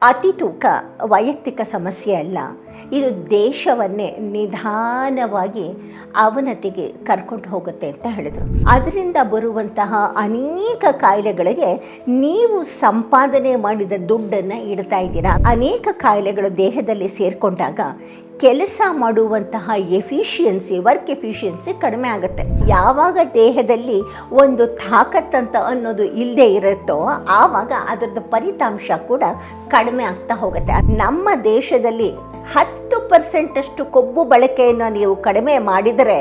ಅತಿ ತೂಕ ವೈಯಕ್ತಿಕ ಸಮಸ್ಯೆ ಅಲ್ಲ, ಇದು ದೇಶವನ್ನೇ ನಿಧಾನವಾಗಿ ಅವನತಿಗೆ ಕರ್ಕೊಂಡು ಹೋಗುತ್ತೆ ಅಂತ ಹೇಳಿದರು. ಅದರಿಂದ ಬರುವಂತಹ ಅನೇಕ ಕಾಯಿಲೆಗಳಿಗೆ ನೀವು ಸಂಪಾದನೆ ಮಾಡಿದ ದುಡ್ಡನ್ನು ಇಡ್ತಾ ಇದ್ದೀರಾ. ಅನೇಕ ಕಾಯಿಲೆಗಳು ದೇಹದಲ್ಲಿ ಸೇರಿಕೊಂಡಾಗ ಕೆಲಸ ಮಾಡುವಂತಹ ವರ್ಕ್ ಎಫಿಷಿಯನ್ಸಿ ಕಡಿಮೆ ಆಗುತ್ತೆ. ಯಾವಾಗ ದೇಹದಲ್ಲಿ ಒಂದು ತಾಕತ್ತಂತ ಅನ್ನೋದು ಇಲ್ಲದೆ ಇರುತ್ತೋ ಆವಾಗ ಅದರದ್ದು ಫಲಿತಾಂಶ ಕೂಡ ಕಡಿಮೆ ಆಗ್ತಾ ಹೋಗುತ್ತೆ. ನಮ್ಮ ದೇಶದಲ್ಲಿ 10% ಕೊಬ್ಬು ಬಳಕೆಯನ್ನು ನೀವು ಕಡಿಮೆ ಮಾಡಿದರೆ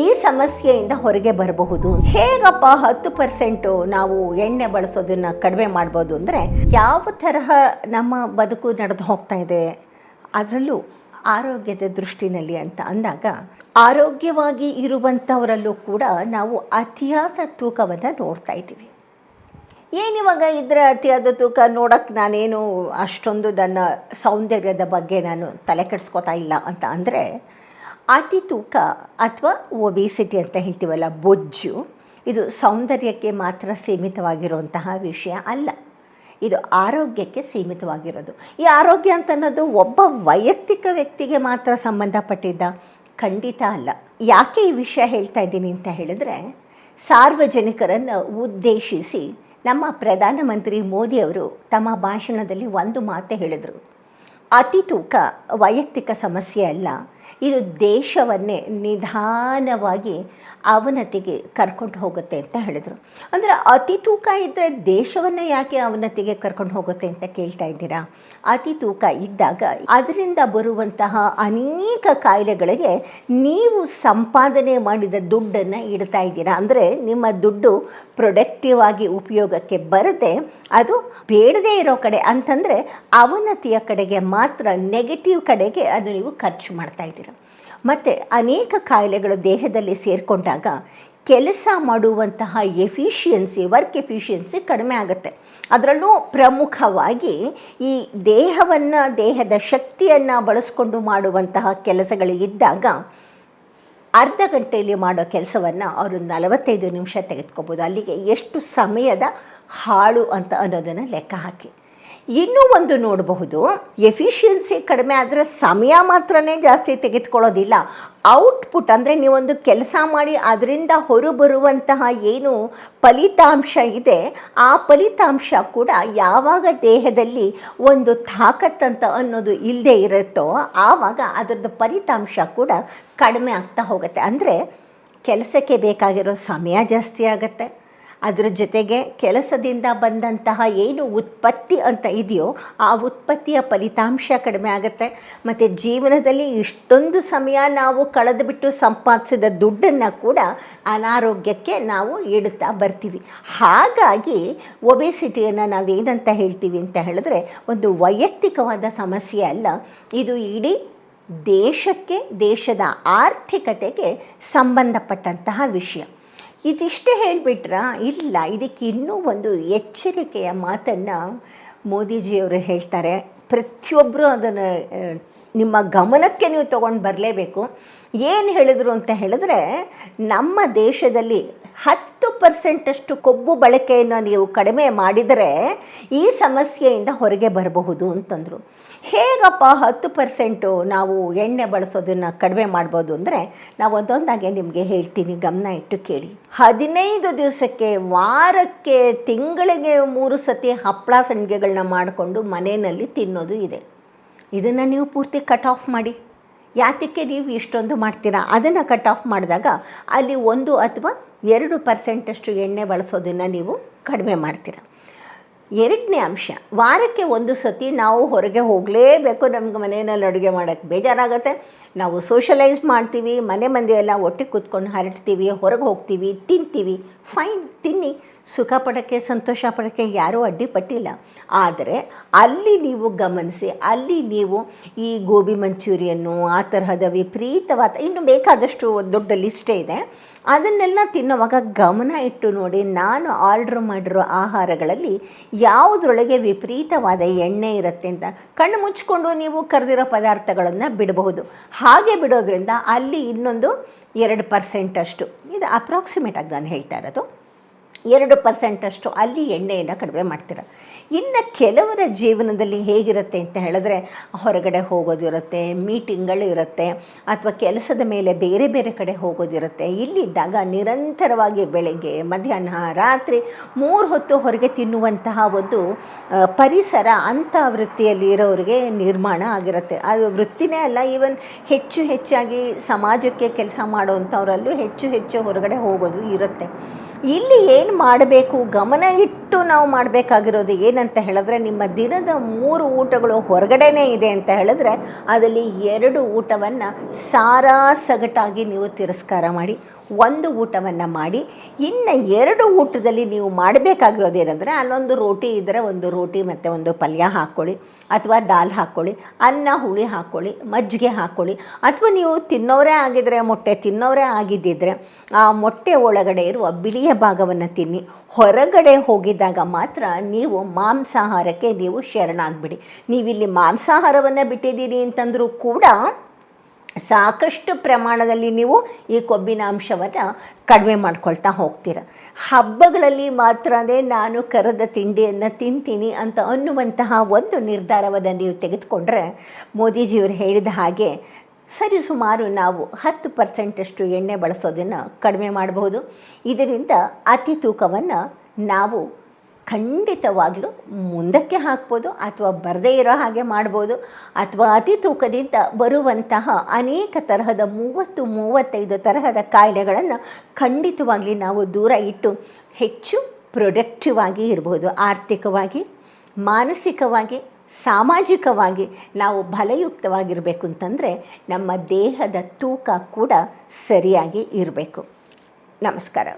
ಈ ಸಮಸ್ಯೆಯಿಂದ ಹೊರಗೆ ಬರಬಹುದು. ಹೇಗಪ್ಪ 10% ನಾವು ಎಣ್ಣೆ ಬಳಸೋದನ್ನು ಕಡಿಮೆ ಮಾಡ್ಬೋದು ಅಂದರೆ, ಯಾವ ತರಹ ನಮ್ಮ ಬದುಕು ನಡೆದು ಹೋಗ್ತಾ ಇದೆ, ಅದರಲ್ಲೂ ಆರೋಗ್ಯದ ದೃಷ್ಟಿನಲ್ಲಿ ಅಂತ ಅಂದಾಗ, ಆರೋಗ್ಯವಾಗಿ ಇರುವಂಥವರಲ್ಲೂ ಕೂಡ ನಾವು ಅತಿಯಾದ ತೂಕವನ್ನು ನೋಡ್ತಾ ಇದ್ದೀವಿ. ಏನಿವಾಗ ಇದ್ರೆ ಅತಿಯಾದ ತೂಕ ನೋಡೋಕ್ಕೆ ನಾನೇನು ಅಷ್ಟೊಂದು ನನ್ನ ಸೌಂದರ್ಯದ ಬಗ್ಗೆ ನಾನು ತಲೆ ಕೆಡಿಸ್ಕೋತಾ ಇಲ್ಲ ಅಂತ ಅಂದರೆ, ಅತಿ ತೂಕ ಅಥವಾ ಒಬೇಸಿಟಿ ಅಂತ ಹೇಳ್ತೀವಲ್ಲ, ಬೊಜ್ಜು, ಇದು ಸೌಂದರ್ಯಕ್ಕೆ ಮಾತ್ರ ಸೀಮಿತವಾಗಿರುವಂತಹ ವಿಷಯ ಅಲ್ಲ, ಇದು ಆರೋಗ್ಯಕ್ಕೆ ಸೀಮಿತವಾಗಿರೋದು. ಈ ಆರೋಗ್ಯ ಅಂತ ಅನ್ನೋದು ಒಬ್ಬ ವೈಯಕ್ತಿಕ ವ್ಯಕ್ತಿಗೆ ಮಾತ್ರ ಸಂಬಂಧಪಟ್ಟಿದ್ದ? ಖಂಡಿತ ಅಲ್ಲ. ಯಾಕೆ ಈ ವಿಷಯ ಹೇಳ್ತಾ ಇದ್ದೀನಿ ಅಂತ ಹೇಳಿದ್ರೆ, ಸಾರ್ವಜನಿಕರನ್ನು ಉದ್ದೇಶಿಸಿ ನಮ್ಮ ಪ್ರಧಾನಮಂತ್ರಿ ಮೋದಿಯವರು ತಮ್ಮ ಭಾಷಣದಲ್ಲಿ ಒಂದು ಮಾತು ಹೇಳಿದರು. ಅತಿ ತೂಕ ವೈಯಕ್ತಿಕ ಸಮಸ್ಯೆ ಅಲ್ಲ, ಇದು ದೇಶವನ್ನೇ ನಿಧಾನವಾಗಿ ಅವನತಿಗೆ ಕರ್ಕೊಂಡು ಹೋಗುತ್ತೆ ಅಂತ ಹೇಳಿದರು. ಅಂದರೆ ಅತಿ ತೂಕ ಇದ್ದರೆ ದೇಶವನ್ನು ಯಾಕೆ ಅವನತಿಗೆ ಕರ್ಕೊಂಡು ಹೋಗುತ್ತೆ ಅಂತ ಕೇಳ್ತಾ ಇದ್ದೀರಾ? ಅತಿ ತೂಕ ಇದ್ದಾಗ ಅದರಿಂದ ಬರುವಂತಹ ಅನೇಕ ಕಾಯಿಲೆಗಳಿಗೆ ನೀವು ಸಂಪಾದನೆ ಮಾಡಿದ ದುಡ್ಡನ್ನು ಇಡ್ತಾ ಇದ್ದೀರಾ. ಅಂದರೆ ನಿಮ್ಮ ದುಡ್ಡು ಪ್ರೊಡಕ್ಟಿವ್ ಆಗಿ ಉಪಯೋಗಕ್ಕೆ ಬರುತ್ತೆ, ಅದು ಬೇಡದೇ ಇರೋ ಕಡೆ ಅಂತಂದರೆ ಅವನತಿಯ ಕಡೆಗೆ ಮಾತ್ರ, ನೆಗೆಟಿವ್ ಕಡೆಗೆ ಅದು ನೀವು ಖರ್ಚು ಮಾಡ್ತಾ ಇದ್ದೀರಾ. ಮತ್ತು ಅನೇಕ ಕಾಯಿಲೆಗಳು ದೇಹದಲ್ಲಿ ಸೇರಿಕೊಂಡಾಗ ಕೆಲಸ ಮಾಡುವಂತಹ ವರ್ಕ್ ಎಫಿಷಿಯನ್ಸಿ ಕಡಿಮೆ ಆಗುತ್ತೆ. ಅದರಲ್ಲೂ ಪ್ರಮುಖವಾಗಿ ಈ ದೇಹದ ಶಕ್ತಿಯನ್ನು ಬಳಸ್ಕೊಂಡು ಮಾಡುವಂತಹ ಕೆಲಸಗಳು ಇದ್ದಾಗ ಅರ್ಧ ಗಂಟೆಯಲ್ಲಿ ಮಾಡೋ ಕೆಲಸವನ್ನು ಅವರು 45 ನಿಮಿಷ ತೆಗೆದುಕೋಬೋದು. ಅಲ್ಲಿಗೆ ಎಷ್ಟು ಸಮಯದ ಹಾಳು ಅಂತ ಅನ್ನೋದನ್ನು ಲೆಕ್ಕ ಹಾಕಿ. ಇನ್ನೂ ಒಂದು ನೋಡಬಹುದು, ಎಫಿಷಿಯನ್ಸಿ ಕಡಿಮೆ ಆದರೆ ಸಮಯ ಮಾತ್ರನೇ ಜಾಸ್ತಿ ತೆಗೆದುಕೊಳ್ಳೋದಿಲ್ಲ, ಔಟ್ಪುಟ್ ಅಂದರೆ ನೀವೊಂದು ಕೆಲಸ ಮಾಡಿ ಅದರಿಂದ ಹೊರಬರುವಂತಹ ಏನು ಫಲಿತಾಂಶ ಇದೆ ಆ ಫಲಿತಾಂಶ ಕೂಡ ಯಾವಾಗ ದೇಹದಲ್ಲಿ ಒಂದು ತಾಕತ್ತಂತ ಅನ್ನೋದು ಇಲ್ಲದೆ ಇರುತ್ತೋ ಆವಾಗ ಅದರದ್ದು ಫಲಿತಾಂಶ ಕೂಡ ಕಡಿಮೆ ಆಗ್ತಾ ಹೋಗುತ್ತೆ. ಅಂದರೆ ಕೆಲಸಕ್ಕೆ ಬೇಕಾಗಿರೋ ಸಮಯ ಜಾಸ್ತಿ ಆಗುತ್ತೆ, ಅದರ ಜೊತೆಗೆ ಕೆಲಸದಿಂದ ಬಂದಂತಹ ಏನು ಉತ್ಪತ್ತಿ ಅಂತ ಇದೆಯೋ ಆ ಉತ್ಪತ್ತಿಯ ಫಲಿತಾಂಶ ಕಡಿಮೆ ಆಗುತ್ತೆ. ಮತ್ತು ಜೀವನದಲ್ಲಿ ಇಷ್ಟೊಂದು ಸಮಯ ನಾವು ಕಳೆದುಬಿಟ್ಟು ಸಂಪಾದಿಸಿದ ದುಡ್ಡನ್ನು ಕೂಡ ಅನಾರೋಗ್ಯಕ್ಕೆ ನಾವು ಇಡುತ್ತಾ ಬರ್ತೀವಿ. ಹಾಗಾಗಿ ಒಬೇಸಿಟಿಯನ್ನು ನಾವೇನಂತ ಹೇಳ್ತೀವಿ ಅಂತ ಹೇಳಿದ್ರೆ, ಒಂದು ವೈಯಕ್ತಿಕವಾದ ಸಮಸ್ಯೆ ಅಲ್ಲ, ಇದು ಇಡೀ ದೇಶಕ್ಕೆ, ದೇಶದ ಆರ್ಥಿಕತೆಗೆ ಸಂಬಂಧಪಟ್ಟಂತಹ ವಿಷಯ. ಇದಿಷ್ಟೇ ಹೇಳಿಬಿಟ್ರಾ? ಇಲ್ಲ, ಇದಕ್ಕೆ ಇನ್ನೂ ಒಂದು ಎಚ್ಚರಿಕೆಯ ಮಾತನ್ನು ಮೋದಿಜಿಯವರು ಹೇಳ್ತಾರೆ. ಪ್ರತಿಯೊಬ್ಬರು ಅದನ್ನು ನಿಮ್ಮ ಗಮನಕ್ಕೆ ನೀವು ತೊಗೊಂಡು ಬರಲೇಬೇಕು. ಏನು ಹೇಳಿದರು ಅಂತ ಹೇಳಿದ್ರೆ, ನಮ್ಮ ದೇಶದಲ್ಲಿ 10% ಕೊಬ್ಬು ಬಳಕೆಯನ್ನು ನೀವು ಕಡಿಮೆ ಮಾಡಿದರೆ ಈ ಸಮಸ್ಯೆಯಿಂದ ಹೊರಗೆ ಬರಬಹುದು ಅಂತಂದರು. ಹೇಗಪ್ಪ 10% ನಾವು ಎಣ್ಣೆ ಬಳಸೋದನ್ನು ಕಡಿಮೆ ಮಾಡ್ಬೋದು ಅಂದರೆ, ನಾವು ಒಂದೊಂದಾಗೆ ನಿಮಗೆ ಹೇಳ್ತೀನಿ, ಗಮನ ಇಟ್ಟು ಕೇಳಿ. 15 ದಿವಸಕ್ಕೆ, ವಾರಕ್ಕೆ, ತಿಂಗಳಿಗೆ 3 ಸತಿ ಹಪ್ಪಳ ಸಂಡಿಗೆಗಳನ್ನ ಮಾಡಿಕೊಂಡು ಮನೆಯಲ್ಲಿ ತಿನ್ನೋದು ಇದೆ. ಇದನ್ನು ನೀವು ಪೂರ್ತಿ ಕಟ್ ಆಫ್ ಮಾಡಿ. ಯಾತಕ್ಕೆ ನೀವು ಇಷ್ಟೊಂದು ಮಾಡ್ತೀರಾ? ಅದನ್ನು ಕಟ್ ಆಫ್ ಮಾಡಿದಾಗ ಅಲ್ಲಿ 1 ಅಥವಾ 2% ಎಣ್ಣೆ ಬಳಸೋದನ್ನು ನೀವು ಕಡಿಮೆ ಮಾಡ್ತೀರ. ಎರಡನೇ ಅಂಶ, ವಾರಕ್ಕೆ 1 ಸತಿ ನಾವು ಹೊರಗೆ ಹೋಗಲೇಬೇಕು. ನಮ್ಗೆ ಮನೆಯಲ್ಲಿ ಅಡುಗೆ ಮಾಡೋಕ್ಕೆ ಬೇಜಾರಾಗುತ್ತೆ, ನಾವು ಸೋಷಲೈಸ್ ಮಾಡ್ತೀವಿ, ಮನೆ ಮಂದಿ ಎಲ್ಲ ಒಟ್ಟಿಗೆ ಕೂತ್ಕೊಂಡು ಹರಡ್ತೀವಿ, ಹೊರಗೆ ಹೋಗ್ತೀವಿ, ತಿಂತೀವಿ. ಫೈನ್, ತಿನ್ನಿ, ಸುಖ ಪಡೋಕ್ಕೆ, ಸಂತೋಷ ಪಡೋಕ್ಕೆ ಯಾರೂ ಅಡ್ಡಿಪಟ್ಟಿಲ್ಲ. ಆದರೆ ಅಲ್ಲಿ ನೀವು ಗಮನಿಸಿ, ಅಲ್ಲಿ ನೀವು ಈ ಗೋಬಿ ಮಂಚೂರಿಯನ್ನು, ಆ ತರಹದ ವಿಪರೀತವಾದ, ಇನ್ನು ಬೇಕಾದಷ್ಟು ದೊಡ್ಡ ಲಿಸ್ಟೇ ಇದೆ, ಅದನ್ನೆಲ್ಲ ತಿನ್ನುವಾಗ ಗಮನ ಇಟ್ಟು ನೋಡಿ, ನಾನು ಆರ್ಡ್ರ್ ಮಾಡಿರೋ ಆಹಾರಗಳಲ್ಲಿ ಯಾವುದ್ರೊಳಗೆ ವಿಪರೀತವಾದ ಎಣ್ಣೆ ಇರುತ್ತೆ ಅಂತ. ಕಣ್ಣು ಮುಚ್ಕೊಂಡು ನೀವು ಕರೆದಿರೋ ಪದಾರ್ಥಗಳನ್ನು ಬಿಡಬಹುದು. ಹಾಗೆ ಬಿಡೋದ್ರಿಂದ ಅಲ್ಲಿ ಇನ್ನೊಂದು 2% ಅಷ್ಟು, ಇದು ಅಪ್ರಾಕ್ಸಿಮೇಟಾಗಿ ನಾನು ಹೇಳ್ತಾ ಇರೋದು, 2% ಅಷ್ಟು ಅಲ್ಲಿ ಎಣ್ಣೆಯನ್ನು ಕಡಿಮೆ ಮಾಡ್ತೀರ. ಇನ್ನು ಕೆಲವರ ಜೀವನದಲ್ಲಿ ಹೇಗಿರುತ್ತೆ ಅಂತ ಹೇಳಿದ್ರೆ ಹೊರಗಡೆ ಹೋಗೋದಿರುತ್ತೆ, ಮೀಟಿಂಗ್ಗಳು ಇರುತ್ತೆ, ಅಥವಾ ಕೆಲಸದ ಮೇಲೆ ಬೇರೆ ಬೇರೆ ಕಡೆ ಹೋಗೋದಿರುತ್ತೆ. ಇಲ್ಲಿದ್ದಾಗ ನಿರಂತರವಾಗಿ ಬೆಳಗ್ಗೆ ಮಧ್ಯಾಹ್ನ ರಾತ್ರಿ 3 ಹೊತ್ತು ಹೊರಗೆ ತಿನ್ನುವಂತಹ ಒಂದು ಪರಿಸರ ಅಂಥ ವೃತ್ತಿಯಲ್ಲಿ ಇರೋರಿಗೆ ನಿರ್ಮಾಣ ಆಗಿರುತ್ತೆ. ಅದು ವೃತ್ತಿನೇ ಅಲ್ಲ, ಈವನ್ ಹೆಚ್ಚಾಗಿ ಸಮಾಜಕ್ಕೆ ಕೆಲಸ ಮಾಡೋವಂಥವರಲ್ಲೂ ಹೆಚ್ಚು ಹೊರಗಡೆ ಹೋಗೋದು ಇರುತ್ತೆ. ಇಲ್ಲಿ ಏನು ಮಾಡಬೇಕು, ಗಮನ ಇಟ್ಟು ನಾವು ಮಾಡಬೇಕಾಗಿರೋದು ಏನಂತ ಹೇಳಿದ್ರೆ, ನಿಮ್ಮ ದಿನದ 3 ಊಟಗಳು ಹೊರಗಡೆನೇ ಇದೆ ಅಂತ ಹೇಳಿದ್ರೆ ಅದರಲ್ಲಿ 2 ಊಟವನ್ನು ಸಾರಾಸಗಟಾಗಿ ನೀವು ತಿರಸ್ಕಾರ ಮಾಡಿ, 1 ಊಟವನ್ನು ಮಾಡಿ. ಇನ್ನು 2 ಊಟದಲ್ಲಿ ನೀವು ಮಾಡಬೇಕಾಗಿರೋದು ಏನಂದರೆ, ಅಲ್ಲೊಂದು ರೋಟಿ ಇದ್ದರೆ 1 ರೋಟಿ ಮತ್ತು 1 ಪಲ್ಯ ಹಾಕ್ಕೊಳ್ಳಿ, ಅಥವಾ ದಾಲ್ ಹಾಕ್ಕೊಳ್ಳಿ, ಅನ್ನ ಹುಳಿ ಹಾಕ್ಕೊಳ್ಳಿ, ಮಜ್ಜಿಗೆ ಹಾಕ್ಕೊಳ್ಳಿ. ಅಥವಾ ನೀವು ತಿನ್ನೋರೇ ಆಗಿದ್ದರೆ, ಮೊಟ್ಟೆ ತಿನ್ನೋರೇ ಆಗಿದ್ದಿದ್ರೆ ಆ ಮೊಟ್ಟೆ ಒಳಗಡೆ ಇರುವ ಬಿಳಿಯ ಭಾಗವನ್ನು ತಿನ್ನಿ. ಹೊರಗಡೆ ಹೋಗಿದ್ದಾಗ ಮಾತ್ರ ನೀವು ಮಾಂಸಾಹಾರಕ್ಕೆ ನೀವು ಶರಣಾಗ್ಬಿಡಿ. ನೀವಿಲ್ಲಿ ಮಾಂಸಾಹಾರವನ್ನು ಬಿಟ್ಟಿದ್ದೀರಿ ಅಂತಂದರೂ ಕೂಡ ಸಾಕಷ್ಟು ಪ್ರಮಾಣದಲ್ಲಿ ನೀವು ಈ ಕೊಬ್ಬಿನ ಅಂಶವನ್ನು ಕಡಿಮೆ ಮಾಡ್ಕೊಳ್ತಾ ಹೋಗ್ತೀರ. ಹಬ್ಬಗಳಲ್ಲಿ ಮಾತ್ರನೇ ನಾನು ಕರದ ತಿಂಡಿಯನ್ನು ತಿಂತೀನಿ ಅಂತ ಅನ್ನುವಂತಹ ಒಂದು ನಿರ್ಧಾರವನ್ನು ನೀವು ತೆಗೆದುಕೊಂಡ್ರೆ, ಮೋದಿಜಿಯವರು ಹೇಳಿದ ಹಾಗೆ ಸರಿಸುಮಾರು ನಾವು 10% ಎಣ್ಣೆ ಬಳಸೋದನ್ನು ಕಡಿಮೆ ಮಾಡಬಹುದು. ಇದರಿಂದ ಅತಿ ತೂಕವನ್ನು ನಾವು ಖಂಡಿತವಾಗಲೂ ಮುಂದಕ್ಕೆ ಹಾಕ್ಬೋದು, ಅಥವಾ ಬರದೇ ಇರೋ ಹಾಗೆ ಮಾಡ್ಬೋದು. ಅಥವಾ ಅತಿ ತೂಕದಿಂದ ಬರುವಂತಹ ಅನೇಕ ತರಹದ 30-35 ತರಹದ ಕಾಯಿಲೆಗಳನ್ನು ಖಂಡಿತವಾಗಲಿ ನಾವು ದೂರ ಇಟ್ಟು ಹೆಚ್ಚು ಪ್ರೊಡಕ್ಟಿವ್ ಆಗಿ ಇರ್ಬೋದು. ಆರ್ಥಿಕವಾಗಿ, ಮಾನಸಿಕವಾಗಿ, ಸಾಮಾಜಿಕವಾಗಿ ನಾವು ಬಲಯುಕ್ತವಾಗಿರಬೇಕು ಅಂತಂದರೆ ನಮ್ಮ ದೇಹದ ತೂಕ ಕೂಡ ಸರಿಯಾಗಿ ಇರಬೇಕು. ನಮಸ್ಕಾರ.